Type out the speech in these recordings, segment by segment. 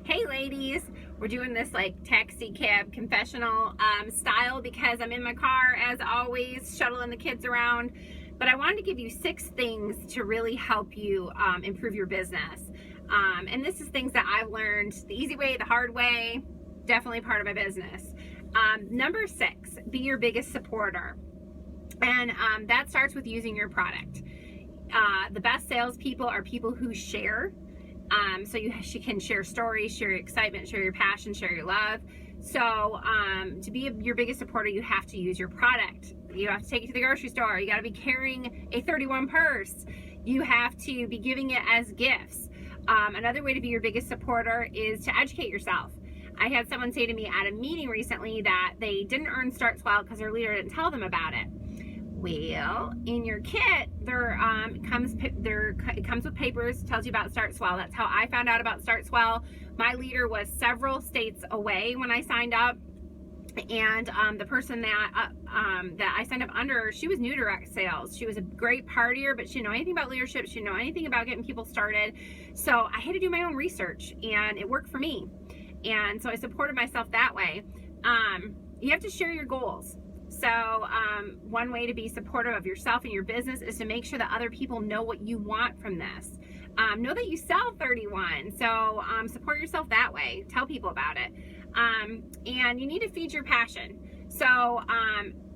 Hey ladies, we're doing this like taxi cab confessional style because I'm in my car as always, shuttling the kids around. But I wanted to give you 6 things to really help you improve your business. And this is things that I've learned the easy way, the hard way, definitely part of my business. Number 6, be your biggest supporter. And that starts with using your product. The best salespeople are people who share. So you can share stories, share your excitement, share your passion, share your love. So to be your biggest supporter, you have to use your product. You have to take it to the grocery store. You got to be carrying a 31 purse. You have to be giving it as gifts. Another way to be your biggest supporter is to educate yourself. I had someone say to me at a meeting recently that they didn't earn Start Swell because their leader didn't tell them about it. Well, in your kit, it comes with papers, tells you about Start Swell. That's how I found out about Start Swell. My leader was several states away when I signed up, and the person that I signed up under, she was new to direct sales. She was a great partier, but she didn't know anything about leadership. She didn't know anything about getting people started. So I had to do my own research, and it worked for me. And so I supported myself that way. You have to share your goals. So one way to be supportive of yourself and your business is to make sure that other people know what you want from this. Know that you sell 31, so support yourself that way. Tell people about it. And you need to feed your passion. So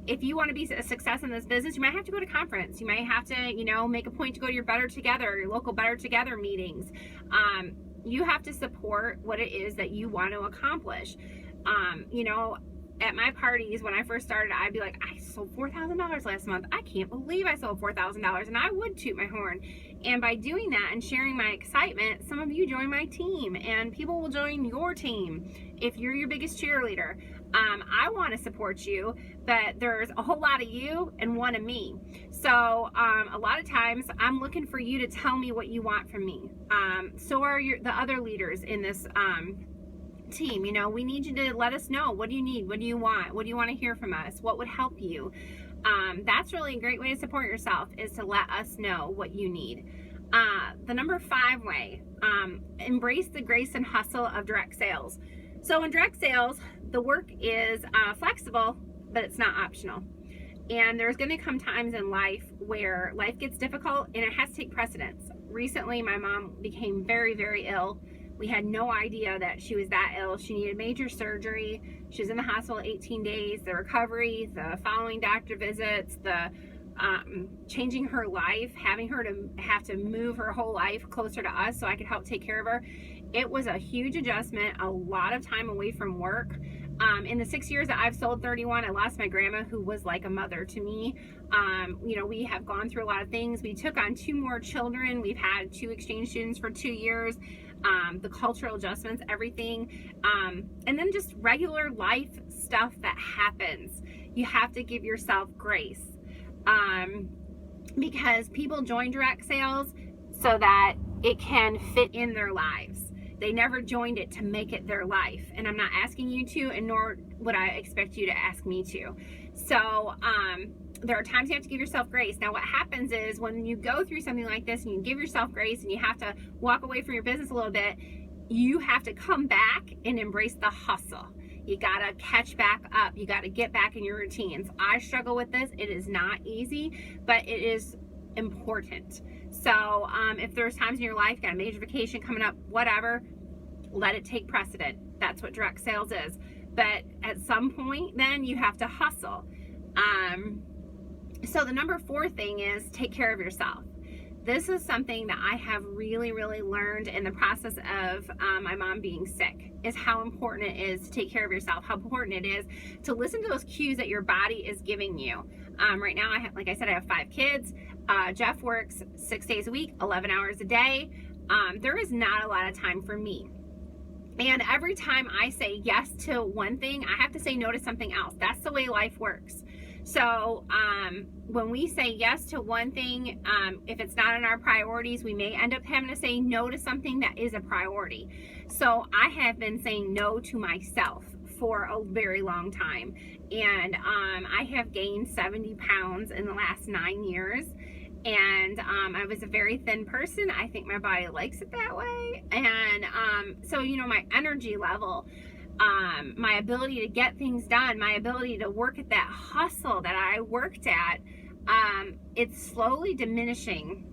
if you want to be a success in this business, you might have to go to conference. You might have to, make a point to go to your Better Together, your local Better Together meetings. You have to support what it is that you want to accomplish. At my parties, when I first started, I'd be like, I sold $4,000 last month. I can't believe I sold $4,000. And I would toot my horn. And by doing that and sharing my excitement, some of you join my team, and people will join your team if you're your biggest cheerleader. I want to support you, but there's a whole lot of you and one of me. So a lot of times I'm looking for you to tell me what you want from me. So are the other leaders in this team. We need you to let us know, what do you need, what do you want to hear from us, what would help you. That's really a great way to support yourself, is to let us know what you need. The number 5 way, embrace the grace and hustle of direct sales. So in direct sales, the work is flexible, but it's not optional. And there's going to come times in life where life gets difficult and it has to take precedence. Recently, my mom became very, very ill. We had no idea that she was that ill. She needed major surgery. She was in the hospital 18 days. The recovery, the following doctor visits, the changing her life, having her to have to move her whole life closer to us so I could help take care of her. It was a huge adjustment, a lot of time away from work. In the 6 years that I've sold 31, I lost my grandma, who was like a mother to me. We have gone through a lot of things. We took on 2 more children. We've had 2 exchange students for 2 years. The cultural adjustments, everything. And then just regular life stuff that happens. You have to give yourself grace. Because people join direct sales so that it can fit in their lives. They never joined it to make it their life. And I'm not asking you to, and nor would I expect you to ask me to. So there are times you have to give yourself grace. Now what happens is, when you go through something like this and you give yourself grace and you have to walk away from your business a little bit, you have to come back and embrace the hustle. You gotta catch back up. You gotta get back in your routines. I struggle with this. It is not easy, but it is important. So if there's times in your life, got a major vacation coming up, whatever, let it take precedent. That's what direct sales is. But at some point, then you have to hustle. So the number 4 thing is take care of yourself. This is something that I have really, really learned in the process of my mom being sick, is how important it is to take care of yourself, how important it is to listen to those cues that your body is giving you. Right now, like I said, I have 5 kids. Jeff works 6 days a week, 11 hours a day. There is not a lot of time for me. And every time I say yes to one thing, I have to say no to something else. That's the way life works. So when we say yes to one thing, if it's not in our priorities, we may end up having to say no to something that is a priority. So I have been saying no to myself for a very long time. And I have gained 70 pounds in the last 9 years. And I was a very thin person. I think my body likes it that way. And So, my energy level, my ability to get things done, my ability to work at that hustle that I worked at, it's slowly diminishing.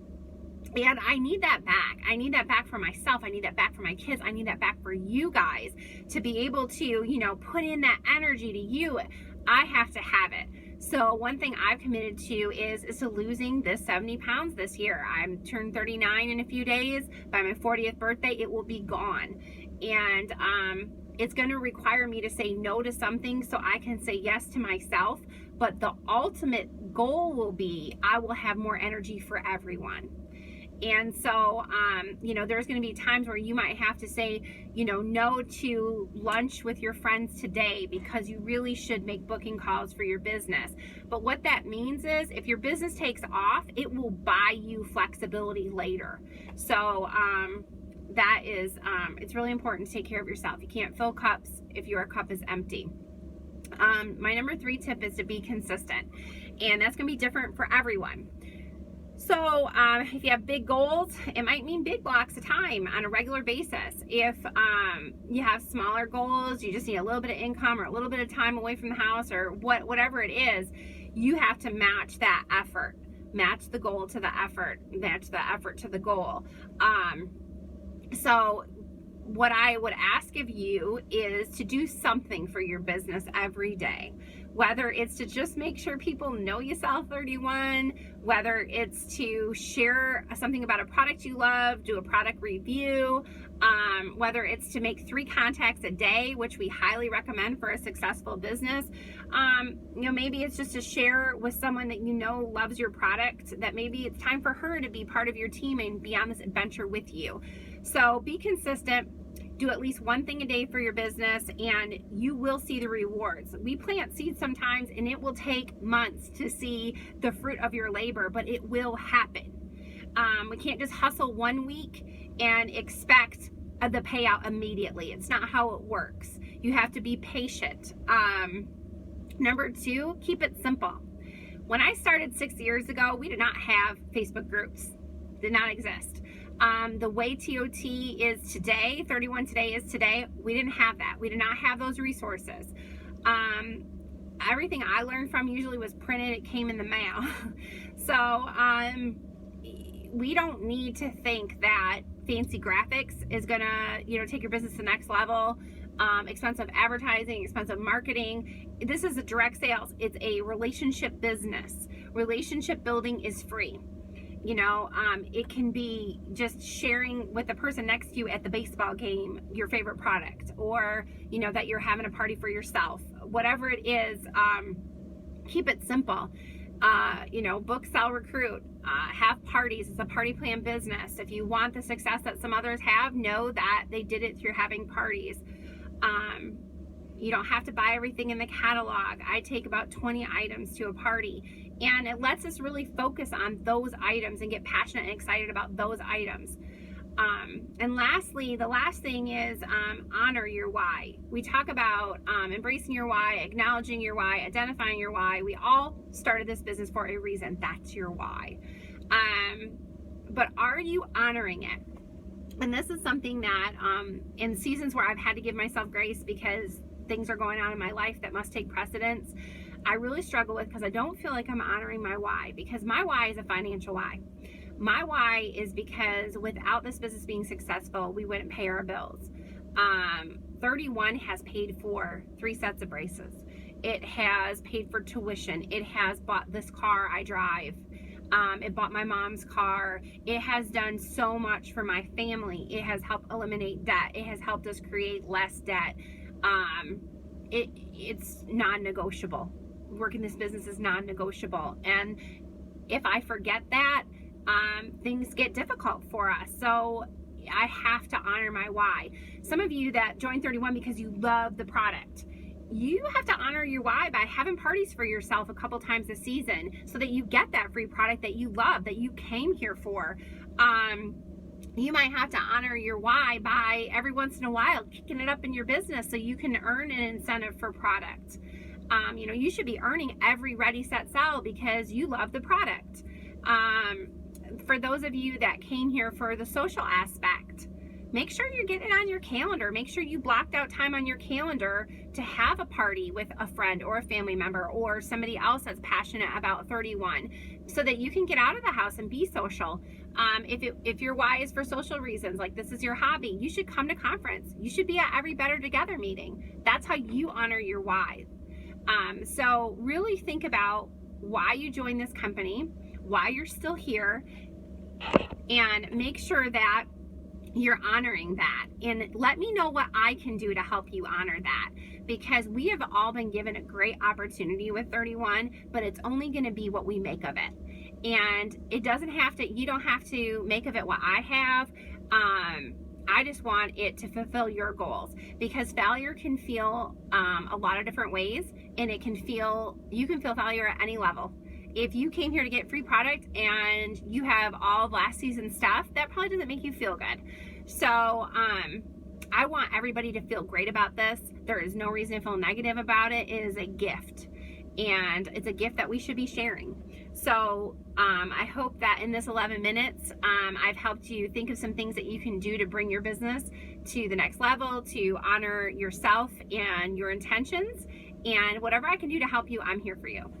And I need that back. I need that back for myself. I need that back for my kids. I need that back for you guys to be able to, put in that energy to you. I have to have it. So one thing I've committed to is to losing this 70 pounds this year. I'm turned 39 in a few days. By my 40th birthday, it will be gone. And it's going to require me to say no to something so I can say yes to myself. But the ultimate goal will be I will have more energy for everyone. And so, there's going to be times where you might have to say, no to lunch with your friends today because you really should make booking calls for your business. But what that means is if your business takes off, it will buy you flexibility later. So, that is, it's really important to take care of yourself. You can't fill cups if your cup is empty. My number 3 tip is to be consistent, and that's going to be different for everyone. So if you have big goals, it might mean big blocks of time on a regular basis. If you have smaller goals, you just need a little bit of income or a little bit of time away from the house or whatever it is, you have to match that effort. Match the goal to the effort. Match the effort to the goal. So what I would ask of you is to do something for your business every day. Whether it's to just make sure people know you sell 31, whether it's to share something about a product you love, do a product review, whether it's to make 3 contacts a day, which we highly recommend for a successful business. Maybe it's just to share with someone that loves your product, that maybe it's time for her to be part of your team and be on this adventure with you. So be consistent. Do at least one thing a day for your business and you will see the rewards. We plant seeds sometimes and it will take months to see the fruit of your labor, but it will happen. We can't just hustle one week and expect the payout immediately. It's not how it works. You have to be patient. Number 2, keep it simple. When I started 6 years ago, we did not have Facebook groups. Did not exist. The way TOT is today, 31 Today is today, we didn't have that. We did not have those resources. Everything I learned from usually was printed, it came in the mail. So we don't need to think that fancy graphics is gonna, take your business to the next level. Expensive advertising, expensive marketing. This is a direct sales. It's a relationship business. Relationship building is free. It can be just sharing with the person next to you at the baseball game your favorite product, or that you're having a party for yourself. Whatever it is, keep it simple. Book, sell, recruit, have parties. It's a party plan business. If you want the success that some others have, know that they did it through having parties. You don't have to buy everything in the catalog. I take about 20 items to a party, and it lets us really focus on those items and get passionate and excited about those items. And lastly, the last thing is honor your why. We talk about embracing your why, acknowledging your why, identifying your why. We all started this business for a reason. That's your why. But are you honoring it? And this is something that in seasons where I've had to give myself grace because things are going on in my life that must take precedence, I really struggle with, because I don't feel like I'm honoring my why, because my why is a financial why. My why is because without this business being successful, we wouldn't pay our bills. 31 has paid for 3 sets of braces. It has paid for tuition. It has bought this car I drive. It bought my mom's car. It has done so much for my family. It has helped eliminate debt. It has helped us create less debt. It's non-negotiable. Working this business is non-negotiable. And if I forget that, things get difficult for us. So I have to honor my why. Some of you that join 31 because you love the product, you have to honor your why by having parties for yourself a couple times a season so that you get that free product that you love, that you came here for. You might have to honor your why by every once in a while kicking it up in your business so you can earn an incentive for product. You should be earning every ready, set, sell because you love the product. For those of you that came here for the social aspect, make sure you're getting it on your calendar. Make sure you blocked out time on your calendar to have a party with a friend or a family member or somebody else that's passionate about 31, so that you can get out of the house and be social. If your why is for social reasons, like this is your hobby, you should come to conference. You should be at every Better Together meeting. That's how you honor your why. So really think about why you joined this company, why you're still here, and make sure that you're honoring that. And let me know what I can do to help you honor that, because we have all been given a great opportunity with 31, but it's only going to be what we make of it. And it doesn't have to, you don't have to make of it what I have. I just want it to fulfill your goals, because failure can feel a lot of different ways, and it can feel, you can feel failure at any level. If you came here to get free product and you have all of last season's stuff, that probably doesn't make you feel good. So I want everybody to feel great about this. There is no reason to feel negative about it. It is a gift, and it's a gift that we should be sharing. So I hope that in this 11 minutes, I've helped you think of some things that you can do to bring your business to the next level, to honor yourself and your intentions. And whatever I can do to help you, I'm here for you.